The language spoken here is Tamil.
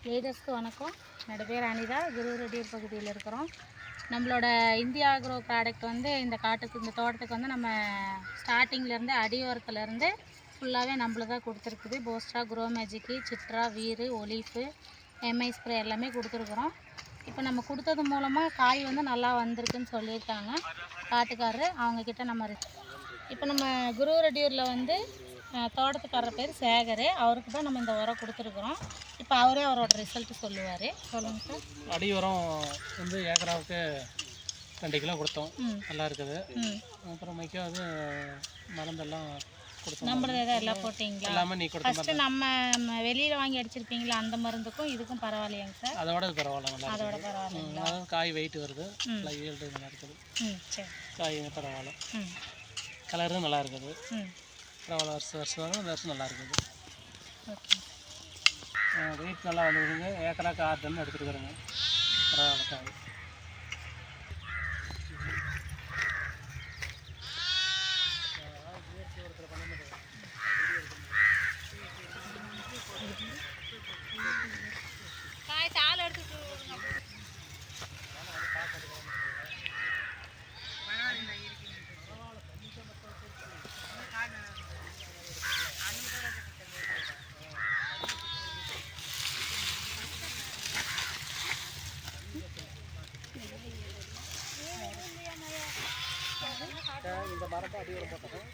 லீடர்ஸ்க்கு வணக்கம். என்னோடய பேர் அனிதா. குருரெட்டியூர் பகுதியில் இருக்கிறோம். நம்மளோட இந்தியா ஆக்ரோ ப்ராடக்ட் வந்து இந்த தோட்டத்துக்கு வந்து நம்ம ஸ்டார்டிங்லேருந்து அடியோரத்துலேருந்து ஃபுல்லாகவே நம்மளதான் கொடுத்துருக்குது. போஸ்ட்ரா, grow magic, சிட்ரா, Veeru, ஒலீஃபு, Mi spray எல்லாமே கொடுத்துருக்குறோம். இப்போ நம்ம கொடுத்தது மூலமாக காய் வந்து நல்லா வந்திருக்குன்னு சொல்லியிருக்காங்க காட்டுக்காரரு. அவங்கக்கிட்ட நம்ம இப்போ நம்ம குருரெட்டியூரில் வந்து தோட்டத்துக்காரர் பேர் சேகர். அவருக்கு தான் நம்ம இந்த உரம் கொடுத்துருக்குறோம். இப்போ அவரே அவரோட ரிசல்ட்டு சொல்லுவார். சொல்லுங்கள் சார். அடி உரம் வந்து ஏக்கராவுக்கு 2 கிலோ கொடுத்தோம். நல்லா இருக்குது. அப்புறமேக்கா அது மருந்தெல்லாம் கொடுத்தோம். நம்மளது எல்லாம் போட்டிங்களா? எல்லாமே நீ கொடுத்த ஃபஸ்ட்டு நம்ம வெளியில் வாங்கி அடிச்சிருப்பீங்களா? அந்த மருந்துக்கும் இதுக்கும் பரவாயில்லையாங்க சார்? அதோட பரவாயில்ல, நல்லா அதோட பரவாயில்லைங்களா? அதாவது காய் வெயிட் வருது, நல்லா ஈல்டு நல்லா இருக்குது. சரி. காய் பரவாயில்ல, கலரும் நல்லா இருக்குது. பரவாயில்ல, வருஷம் இந்த வருஷம் நல்லா இருக்குது. ஓகே. வெயிட் நல்லா வந்துருக்குங்க. ஏக்கராக்கு 6 டன் எடுத்துருக்குறேங்க. பரவாயில்ல காய். காய் தாள் எடுத்துட்டு இந்த மரத்தை அடி உரம் போட்டோம்.